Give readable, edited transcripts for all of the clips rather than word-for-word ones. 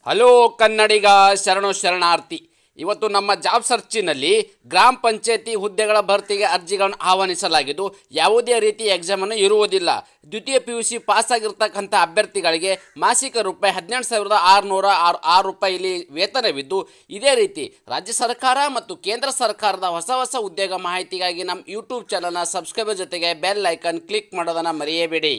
Hello ಕನ್ನಡಿಗ ಶರಣು ಶರಣಾರ್ಥಿ. ಇವತ್ತು ನಮ್ಮ ಜಾಬ್ ಸರ್ಚಿನಲ್ಲಿ ಗ್ರಾಮ ಪಂಚಾಯತಿ ಹುದ್ದೆಗಳ ಭರ್ತಿಗೆ ಅರ್ಜಿಗಳನ್ನು ಆಹ್ವಾನಿಸಲಾಗಿದ್ದು ಯಾವುದೇ ರೀತಿಯ ಎಕ್ಸಾಮನ್ನು ಇರುವುದಿಲ್ಲ. ದ್ವಿತೀಯ PUC ಪಾಸ್ ಆಗಿರ್ತಕ್ಕಂಥ ಅಭ್ಯರ್ಥಿಗಳಿಗೆ ಮಾಸಿಕ ರೂಪಾಯಿ 17,606 ರೂಪಾಯಿ ವೇತನವಿದ್ದು, ಇದೇ ರೀತಿ ರಾಜ್ಯ ಸರ್ಕಾರ ಮತ್ತು ಕೇಂದ್ರ ಸರ್ಕಾರದ ಹೊಸ ಉದ್ಯೋಗ ಮಾಹಿತಿಗಾಗಿ ನಮ್ಮ ಯೂಟ್ಯೂಬ್ ಚಾನಲ್ನ ಸಬ್ಸ್ಕ್ರೈಬರ್ ಜೊತೆಗೆ ಬೆಲ್ ಐಕನ್ ಕ್ಲಿಕ್ ಮಾಡೋದನ್ನು ಮರೆಯಬೇಡಿ.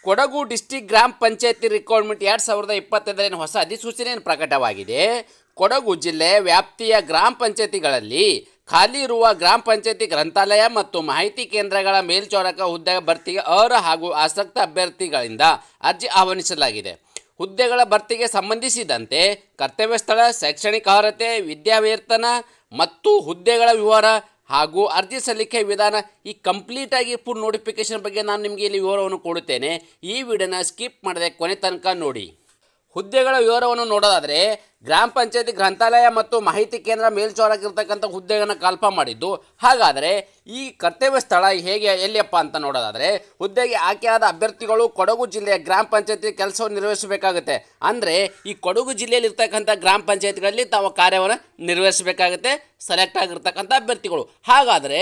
ಕೊಡಗು ಡಿಸ್ಟಿಕ್ ಗ್ರಾಮ ಪಂಚಾಯತಿ ರಿಕ್ರೂಟ್ಮೆಂಟ್ 2025 ಹೊಸ ಅಧಿಸೂಚನೆಯನ್ನು ಪ್ರಕಟವಾಗಿದೆ. ಕೊಡಗು ಜಿಲ್ಲೆ ವ್ಯಾಪ್ತಿಯ ಗ್ರಾಮ ಪಂಚಾಯತಿಗಳಲ್ಲಿ ಖಾಲಿ ಇರುವ ಗ್ರಾಮ ಪಂಚಾಯತಿ ಗ್ರಂಥಾಲಯ ಮತ್ತು ಮಾಹಿತಿ ಕೇಂದ್ರಗಳ ಮೇಲ್ವಿಚಾರಕ ಹುದ್ದೆ ಭರ್ತಿಗೆ ಅರ್ಹ ಹಾಗೂ ಆಸಕ್ತ ಅಭ್ಯರ್ಥಿಗಳಿಂದ ಅರ್ಜಿ ಆಹ್ವಾನಿಸಲಾಗಿದೆ. ಹುದ್ದೆಗಳ ಭರ್ತಿಗೆ ಸಂಬಂಧಿಸಿದಂತೆ ಕರ್ತವ್ಯ ಸ್ಥಳ, ಶೈಕ್ಷಣಿಕ ಅರ್ಹತೆ, ವಿದ್ಯಾವೇತನ ಮತ್ತು ಹುದ್ದೆಗಳ ವಿವರ ಹಾಗೂ ಅರ್ಜಿ ಸಲ್ಲಿಕೆ ವಿಧಾನ ಈ ಕಂಪ್ಲೀಟಾಗಿ ಫುಲ್ ನೋಟಿಫಿಕೇಷನ್ ಬಗ್ಗೆ ನಾನು ನಿಮಗೆ ಇಲ್ಲಿ ವಿವರವನ್ನು ಕೊಡುತ್ತೇನೆ. ಈ ವಿಡಿಯೋನ ಸ್ಕಿಪ್ ಮಾಡದೆ ಕೊನೆ ತನಕ ನೋಡಿ. ಹುದ್ದೆಗಳ ವಿವರವನ್ನು ನೋಡೋದಾದರೆ, ಗ್ರಾಮ ಪಂಚಾಯತಿ ಗ್ರಂಥಾಲಯ ಮತ್ತು ಮಾಹಿತಿ ಕೇಂದ್ರ ಮೇಲ್ವಿಚಾರಕಿರ್ತಕ್ಕಂಥ ಹುದ್ದೆಗಳನ್ನು ಕಲ್ಪ ಮಾಡಿದ್ದು. ಹಾಗಾದರೆ ಈ ಕರ್ತವ್ಯ ಸ್ಥಳ ಎಲ್ಲಿಯಪ್ಪ ಅಂತ ನೋಡೋದಾದರೆ, ಹುದ್ದೆಗೆ ಆಯ್ಕೆಯಾದ ಅಭ್ಯರ್ಥಿಗಳು ಕೊಡಗು ಜಿಲ್ಲೆಯ ಗ್ರಾಮ ಪಂಚಾಯತಿ ಕೆಲಸವನ್ನು ನಿರ್ವಹಿಸಬೇಕಾಗುತ್ತೆ. ಅಂದರೆ ಈ ಕೊಡಗು ಜಿಲ್ಲೆಯಲ್ಲಿರ್ತಕ್ಕಂಥ ಗ್ರಾಮ ಪಂಚಾಯತಿಗಳಲ್ಲಿ ತಾವು ಕಾರ್ಯವನ್ನು ನಿರ್ವಹಿಸಬೇಕಾಗುತ್ತೆ ಸೆಲೆಕ್ಟ್ ಆಗಿರ್ತಕ್ಕಂಥ ಅಭ್ಯರ್ಥಿಗಳು. ಹಾಗಾದರೆ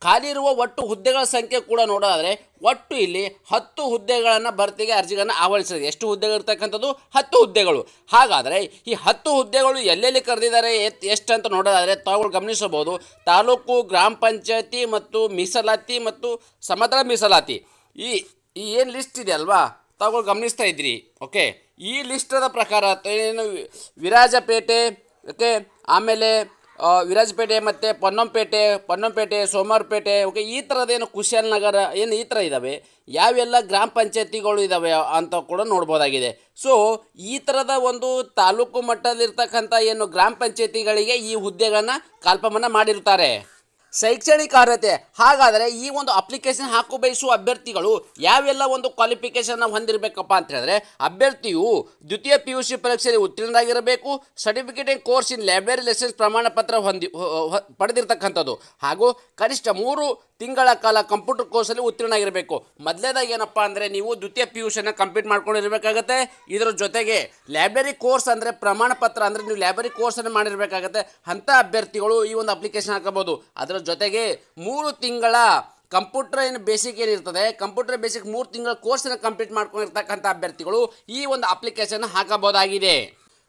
ಖಾಲಿ ಇರುವ ಒಟ್ಟು ಹುದ್ದೆಗಳ ಸಂಖ್ಯೆ ಕೂಡ ನೋಡೋದಾದರೆ, ಒಟ್ಟು ಇಲ್ಲಿ 10 ಹುದ್ದೆಗಳನ್ನು ಭರ್ತಿಗೆ ಅರ್ಜಿಗಳನ್ನು ಆಹ್ವಾನಿಸಿದೆ. ಎಷ್ಟು ಹುದ್ದೆಗಳು ಇರ್ತಕ್ಕಂಥದ್ದು? 10 ಹುದ್ದೆಗಳು. ಹಾಗಾದರೆ ಈ 10 ಹುದ್ದೆಗಳು ಎಲ್ಲೆಲ್ಲಿ ಕರೆದಿದ್ದಾರೆ, ಎಷ್ಟು ಅಂತ ನೋಡೋದಾದರೆ ತಾವುಗಳು ಗಮನಿಸಬಹುದು. ತಾಲೂಕು, ಗ್ರಾಮ ಪಂಚಾಯತಿ ಮತ್ತು ಮೀಸಲಾತಿ ಮತ್ತು ಸಮತಲ ಮೀಸಲಾತಿ ಈ ಏನು ಲಿಸ್ಟ್ ಇದೆ ಅಲ್ವಾ, ತಾವುಗಳು ಗಮನಿಸ್ತಾ ಇದ್ದೀರಿ. ಓಕೆ, ಈ ಲಿಸ್ಟದ ಪ್ರಕಾರ ಏನು ವಿರಾಜಪೇಟೆ, ಓಕೆ, ಆಮೇಲೆ ವಿರಾಜಪೇಟೆ ಮತ್ತು ಪೊನ್ನಂಪೇಟೆ, ಸೋಮವಾರಪೇಟೆ, ಓಕೆ, ಈ ಥರದ್ದೇನು ಕುಶಾಲನಗರ ಏನು ಈ ಥರ ಇದ್ದಾವೆ, ಯಾವೆಲ್ಲ ಗ್ರಾಮ ಪಂಚಾಯತಿಗಳು ಇದ್ದಾವೆ ಅಂತ ಕೂಡ ನೋಡ್ಬೋದಾಗಿದೆ. ಸೊ ಈ ಥರದ ಒಂದು ತಾಲೂಕು ಮಟ್ಟದಲ್ಲಿರ್ತಕ್ಕಂಥ ಏನು ಗ್ರಾಮ ಪಂಚಾಯತಿಗಳಿಗೆ ಈ ಹುದ್ದೆಗಳನ್ನು ಕಲ್ಪನೆ ಮಾಡಿರ್ತಾರೆ. ಶೈಕ್ಷಣಿಕ ಅರ್ಹತೆ, ಹಾಗಾದರೆ ಈ ಒಂದು ಅಪ್ಲಿಕೇಶನ್ ಹಾಕು ಬಯಸುವ ಅಭ್ಯರ್ಥಿಗಳು ಯಾವೆಲ್ಲ ಒಂದು ಕ್ವಾಲಿಫಿಕೇಷನ್ನ ಹೊಂದಿರಬೇಕಪ್ಪ ಅಂತ ಹೇಳಿದ್ರೆ, ಅಭ್ಯರ್ಥಿಯು ದ್ವಿತೀಯ PUC ಪರೀಕ್ಷೆಯಲ್ಲಿ ಉತ್ತೀರ್ಣರಾಗಿರಬೇಕು, certificate in course in library license ಪ್ರಮಾಣ ಪತ್ರ ಪಡೆದಿರ್ತಕ್ಕಂಥದ್ದು, ಹಾಗೂ ಕನಿಷ್ಠ 3 ತಿಂಗಳ ಕಾಲ ಕಂಪ್ಯೂಟರ್ ಕೋರ್ಸಲ್ಲಿ ಉತ್ತೀರ್ಣರಾಗಿರಬೇಕು. ಮೊದಲೇದಾಗಿ ಏನಪ್ಪ ಅಂದರೆ, ನೀವು ದ್ವಿತೀಯ PUCನ ಕಂಪ್ಲೀಟ್ ಮಾಡ್ಕೊಂಡಿರಬೇಕಾಗತ್ತೆ. ಇದರ ಜೊತೆಗೆ ಲೈಬ್ರರಿ ಕೋರ್ಸ್ ಅಂದರೆ ಪ್ರಮಾಣ ಪತ್ರ ಅಂದರೆ ನೀವು ಲೈಬ್ರರಿ ಕೋರ್ಸನ್ನು ಮಾಡಿರಬೇಕಾಗತ್ತೆ. ಅಂಥ ಅಭ್ಯರ್ಥಿಗಳು ಈ ಒಂದು ಅಪ್ಲಿಕೇಶನ್ ಹಾಕಬಹುದು. ಅದರ ಜೊತೆಗೆ 3 ತಿಂಗಳ ಕಂಪ್ಯೂಟರ್ ಏನು ಬೇಸಿಕ್ ಏನಿರ್ತದೆ, ಕಂಪ್ಯೂಟರ್ ಬೇಸಿಕ್ 3 ತಿಂಗಳ ಕೋರ್ಸನ್ನು ಕಂಪ್ಲೀಟ್ ಮಾಡ್ಕೊಂಡಿರ್ತಕ್ಕಂಥ ಅಭ್ಯರ್ಥಿಗಳು ಈ ಒಂದು ಅಪ್ಲಿಕೇಶನ್ ಹಾಕಬಹುದಾಗಿದೆ.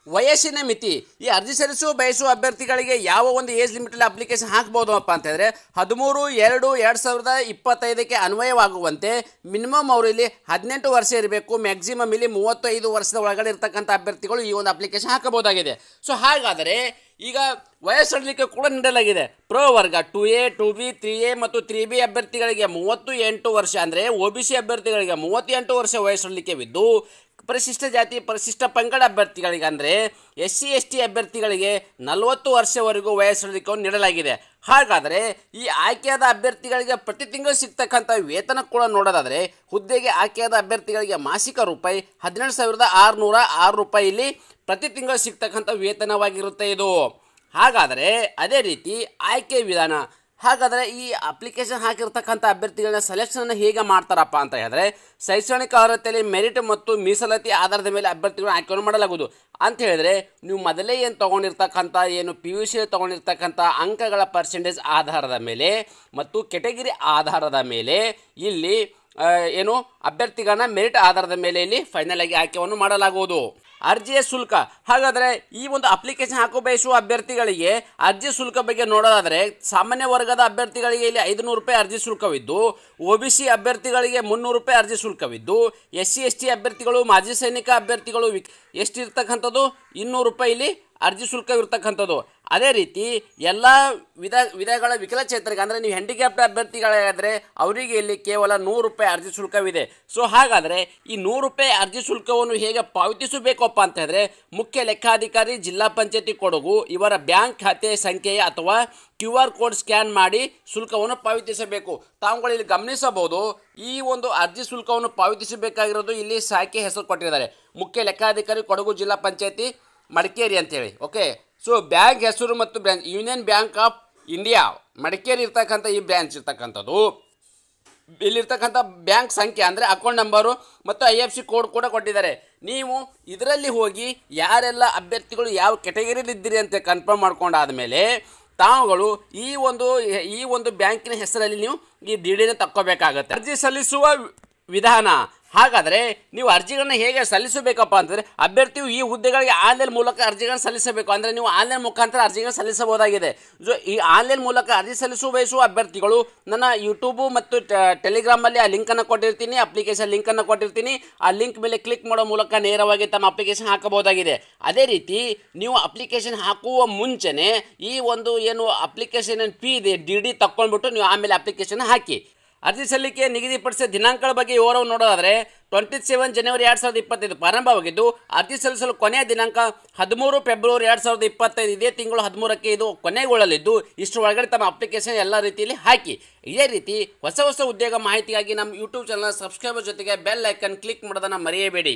ವಯಸ್ಸಿನ ಮಿತಿ, ಈ ಅರ್ಜಿ ಸಲ್ಲಿಸುವ ಬಯಸುವ ಅಭ್ಯರ್ಥಿಗಳಿಗೆ ಯಾವ ಒಂದು ಏಜ್ ಲಿಮಿಟಲ್ಲಿ ಅಪ್ಲಿಕೇಶನ್ ಹಾಕ್ಬೋದಪ್ಪ ಅಂತ ಹೇಳಿದ್ರೆ, 13/2/2025ಕ್ಕೆ ಅನ್ವಯವಾಗುವಂತೆ ಮಿನಿಮಮ್ ಅವರು ಇಲ್ಲಿ 18 ವರ್ಷ ಇರಬೇಕು, ಮ್ಯಾಕ್ಸಿಮಮ್ ಇಲ್ಲಿ 35 ವರ್ಷದ ಒಳಗಡೆ ಇರ್ತಕ್ಕಂಥ ಅಭ್ಯರ್ಥಿಗಳು ಈ ಒಂದು ಅಪ್ಲಿಕೇಶನ್ ಹಾಕಬಹುದಾಗಿದೆ. ಸೊ ಹಾಗಾದರೆ ಈಗ ವಯಸ್ಸಳಿಕೆ ಕೂಡ ನೀಡಲಾಗಿದೆ. ಪ್ರವರ್ಗ 2A, 2B, 3A ಮತ್ತು 3B ಅಭ್ಯರ್ಥಿಗಳಿಗೆ 38 ವರ್ಷ, ಅಂದರೆ OBC ಅಭ್ಯರ್ಥಿಗಳಿಗೆ 38 ವರ್ಷ ವಯಸ್ಸಳಿಕೆವಿದ್ದು, ಪರಿಶಿಷ್ಟ ಜಾತಿ ಪರಿಶಿಷ್ಟ ಪಂಗಡ ಅಭ್ಯರ್ಥಿಗಳಿಗೆ ಅಂದರೆ SC ST ಅಭ್ಯರ್ಥಿಗಳಿಗೆ 40 ವರ್ಷವರೆಗೂ ವಯಸ್ಸಳಿಕೆಯನ್ನು ನೀಡಲಾಗಿದೆ. ಹಾಗಾದರೆ ಈ ಆಯ್ಕೆಯಾದ ಅಭ್ಯರ್ಥಿಗಳಿಗೆ ಪ್ರತಿ ತಿಂಗಳು ಸಿಗ್ತಕ್ಕಂಥ ವೇತನ ಕೂಡ ನೋಡೋದಾದರೆ, ಹುದ್ದೆಗೆ ಆಯ್ಕೆಯಾದ ಅಭ್ಯರ್ಥಿಗಳಿಗೆ ಮಾಸಿಕ ರೂಪಾಯಿ 17,606 ರೂಪಾಯಿ ಇಲ್ಲಿ ಪ್ರತಿ ತಿಂಗಳು ಸಿಗ್ತಕ್ಕಂಥ ವೇತನವಾಗಿರುತ್ತೆ ಇದು. ಹಾಗಾದರೆ ಅದೇ ರೀತಿ ಆಯ್ಕೆ ವಿಧಾನ, ಹಾಗಾದರೆ ಈ ಅಪ್ಲಿಕೇಶನ್ ಹಾಕಿರ್ತಕ್ಕಂಥ ಅಭ್ಯರ್ಥಿಗಳನ್ನ ಸೆಲೆಕ್ಷನನ್ನು ಹೇಗೆ ಮಾಡ್ತಾರಪ್ಪ ಅಂತ ಹೇಳಿದ್ರೆ, ಶೈಕ್ಷಣಿಕ ಅರ್ಹತೆಯಲ್ಲಿ ಮೆರಿಟ್ ಮತ್ತು ಮೀಸಲಾತಿ ಆಧಾರದ ಮೇಲೆ ಅಭ್ಯರ್ಥಿಗಳನ್ನ ಆಯ್ಕೆಯನ್ನು ಮಾಡಲಾಗುವುದು. ಅಂತ ಹೇಳಿದ್ರೆ, ನೀವು ಮೊದಲೇ ಏನು ತೊಗೊಂಡಿರ್ತಕ್ಕಂಥ ಏನು PUC ತೊಗೊಂಡಿರ್ತಕ್ಕಂಥ ಅಂಕಗಳ ಪರ್ಸೆಂಟೇಜ್ ಆಧಾರದ ಮೇಲೆ ಮತ್ತು ಕೆಟಗಿರಿ ಆಧಾರದ ಮೇಲೆ ಇಲ್ಲಿ ಏನು ಅಭ್ಯರ್ಥಿಗಳನ್ನ ಮೆರಿಟ್ ಆಧಾರದ ಮೇಲೆ ಇಲ್ಲಿ ಫೈನಲ್ ಆಗಿ ಆಯ್ಕೆಯನ್ನು ಮಾಡಲಾಗುವುದು. ಅರ್ಜಿಯ ಶುಲ್ಕ, ಹಾಗಾದರೆ ಈ ಒಂದು ಅಪ್ಲಿಕೇಶನ್ ಹಾಕೋ ಬಯಸುವ ಅಭ್ಯರ್ಥಿಗಳಿಗೆ ಅರ್ಜಿ ಶುಲ್ಕ ಬಗ್ಗೆ ನೋಡೋದಾದರೆ, ಸಾಮಾನ್ಯ ವರ್ಗದ ಅಭ್ಯರ್ಥಿಗಳಿಗೆ ಇಲ್ಲಿ 500 ರೂಪಾಯಿ ಅರ್ಜಿ ಶುಲ್ಕವಿದ್ದು, OBC ಅಭ್ಯರ್ಥಿಗಳಿಗೆ 300 ರೂಪಾಯಿ ಅರ್ಜಿ ಶುಲ್ಕವಿದ್ದು, SC ST ಅಭ್ಯರ್ಥಿಗಳು, ಮಾಜಿ ಸೈನಿಕ ಅಭ್ಯರ್ಥಿಗಳು ಎಷ್ಟಿರ್ತಕ್ಕಂಥದ್ದು 200 ರೂಪಾಯಿ ಇಲ್ಲಿ ಅರ್ಜಿ ಶುಲ್ಕವಿರ್ತಕ್ಕಂಥದ್ದು. ಅದೇ ರೀತಿ ಎಲ್ಲ ವಿಧಗಳ ವಿಕಲಚೇತರಿಗೆ, ಅಂದರೆ ನೀವು ಹ್ಯಾಂಡಿಕ್ಯಾಪ್ಟ್ ಅಭ್ಯರ್ಥಿಗಳಾದರೆ ಅವರಿಗೆ ಇಲ್ಲಿ ಕೇವಲ 100 ರೂಪಾಯಿ ಅರ್ಜಿ ಶುಲ್ಕವಿದೆ. ಸೊ ಹಾಗಾದರೆ ಈ 100 ರೂಪಾಯಿ ಅರ್ಜಿ ಶುಲ್ಕವನ್ನು ಹೇಗೆ ಪಾವತಿಸಬೇಕಪ್ಪ ಅಂತ ಹೇಳಿದ್ರೆ, ಮುಖ್ಯ ಲೆಕ್ಕಾಧಿಕಾರಿ ಜಿಲ್ಲಾ ಪಂಚಾಯತಿ ಕೊಡಗು ಇವರ ಬ್ಯಾಂಕ್ ಖಾತೆ ಸಂಖ್ಯೆಯ ಅಥವಾ QR ಕೋಡ್ ಸ್ಕ್ಯಾನ್ ಮಾಡಿ ಶುಲ್ಕವನ್ನು ಪಾವತಿಸಬೇಕು. ತಾವುಗಳು ಇಲ್ಲಿ ಗಮನಿಸಬಹುದು, ಈ ಒಂದು ಅರ್ಜಿ ಶುಲ್ಕವನ್ನು ಪಾವತಿಸಬೇಕಾಗಿರೋದು ಇಲ್ಲಿ ಶಾಖೆ ಹೆಸರು ಕೊಟ್ಟಿದ್ದಾರೆ, ಮುಖ್ಯ ಲೆಕ್ಕಾಧಿಕಾರಿ ಕೊಡಗು ಜಿಲ್ಲಾ ಪಂಚಾಯತಿ ಮಡಿಕೇರಿ ಅಂತೇಳಿ. ಓಕೆ, ಸೊ ಬ್ಯಾಂಕ್ ಹೆಸರು ಮತ್ತು branch union bank of India Madikeri ಇರ್ತಕ್ಕಂಥ ಈ ಬ್ರಾಂಚ್ ಇರ್ತಕ್ಕಂಥದ್ದು. ಇಲ್ಲಿರ್ತಕ್ಕಂಥ ಬ್ಯಾಂಕ್ ಸಂಖ್ಯೆ ಅಂದರೆ ಅಕೌಂಟ್ ನಂಬರು ಮತ್ತು IFSC ಕೋಡ್ ಕೂಡ ಕೊಟ್ಟಿದ್ದಾರೆ. ನೀವು ಇದರಲ್ಲಿ ಹೋಗಿ ಯಾರೆಲ್ಲ ಅಭ್ಯರ್ಥಿಗಳು ಯಾವ ಕೆಟಗರಿಯಲ್ಲಿ ಇದ್ದೀರಿ ಅಂತ ಕನ್ಫರ್ಮ್ ಮಾಡ್ಕೊಂಡಾದ ಮೇಲೆ ತಾವುಗಳು ಈ ಒಂದು ಬ್ಯಾಂಕಿನ ಹೆಸರಲ್ಲಿ ನೀವು ಈ DDನ ತಕ್ಕೋಬೇಕಾಗತ್ತೆ. ಅರ್ಜಿ ಸಲ್ಲಿಸುವ ವಿಧಾನ ಹಾಗಾದರೆ ನೀವು ಅರ್ಜಿಗಳನ್ನ ಹೇಗೆ ಸಲ್ಲಿಸಬೇಕಪ್ಪ ಅಂತಂದರೆ ಅಭ್ಯರ್ಥಿಯು ಈ ಹುದ್ದೆಗಳಿಗೆ ಆನ್ಲೈನ್ ಮೂಲಕ ಅರ್ಜಿಗಳನ್ನು ಸಲ್ಲಿಸಬೇಕು. ಅಂದರೆ ನೀವು ಆನ್ಲೈನ್ ಮುಖಾಂತರ ಅರ್ಜಿಗಳನ್ನು ಸಲ್ಲಿಸಬಹುದಾಗಿದೆ. ಈ ಆನ್ಲೈನ್ ಮೂಲಕ ಅರ್ಜಿ ಬಯಸುವ ಅಭ್ಯರ್ಥಿಗಳು ನನ್ನ ಯೂಟ್ಯೂಬು ಮತ್ತು ಟೆಲಿಗ್ರಾಮಲ್ಲಿ ಆ ಲಿಂಕನ್ನು ಕೊಟ್ಟಿರ್ತೀನಿ, ಅಪ್ಲಿಕೇಶನ್ ಲಿಂಕನ್ನು ಕೊಟ್ಟಿರ್ತೀನಿ. ಆ ಲಿಂಕ್ ಮೇಲೆ ಕ್ಲಿಕ್ ಮಾಡೋ ಮೂಲಕ ನೇರವಾಗಿ ತಮ್ಮ ಅಪ್ಲಿಕೇಶನ್ ಹಾಕಬಹುದಾಗಿದೆ. ಅದೇ ರೀತಿ ನೀವು ಅಪ್ಲಿಕೇಶನ್ ಹಾಕುವ ಮುಂಚೆನೇ ಈ ಒಂದು ಏನು ಅಪ್ಲಿಕೇಶನ್ ಫೀ ಇದೆ DD ತಕ್ಕೊಂಡ್ಬಿಟ್ಟು ನೀವು ಆಮೇಲೆ ಅಪ್ಲಿಕೇಶನ್ ಹಾಕಿ. ಅರ್ಜಿ ಸಲ್ಲಿಕೆ ನಿಗದಿಪಡಿಸಿದ ದಿನಾಂಕಗಳ ಬಗ್ಗೆ ವಿವರವನ್ನು ನೋಡೋದಾದರೆ 27 ಜನವರಿ 2025 ಪ್ರಾರಂಭವಾಗಿದ್ದು ಅರ್ಜಿ ಸಲ್ಲಿಸಲು ಕೊನೆಯ ದಿನಾಂಕ 13 ಫೆಬ್ರವರಿ 2025. ಇದೇ ತಿಂಗಳು 13ಕ್ಕೆ ಇದು ಕೊನೆಗೊಳ್ಳಲಿದ್ದು ಇಷ್ಟು ಒಳಗಡೆ ತಮ್ಮ ಅಪ್ಲಿಕೇಶನ್ ಎಲ್ಲ ರೀತಿಯಲ್ಲಿ ಹಾಕಿ. ಇದೇ ರೀತಿ ಹೊಸ ಉದ್ಯೋಗ ಮಾಹಿತಿಗಾಗಿ ನಮ್ಮ ಯೂಟ್ಯೂಬ್ ಚಾನಲ್ ಸಬ್ಸ್ಕ್ರೈಬರ್ ಜೊತೆಗೆ ಬೆಲ್ ಐಕನ್ ಕ್ಲಿಕ್ ಮಾಡೋದನ್ನು ಮರೆಯಬೇಡಿ.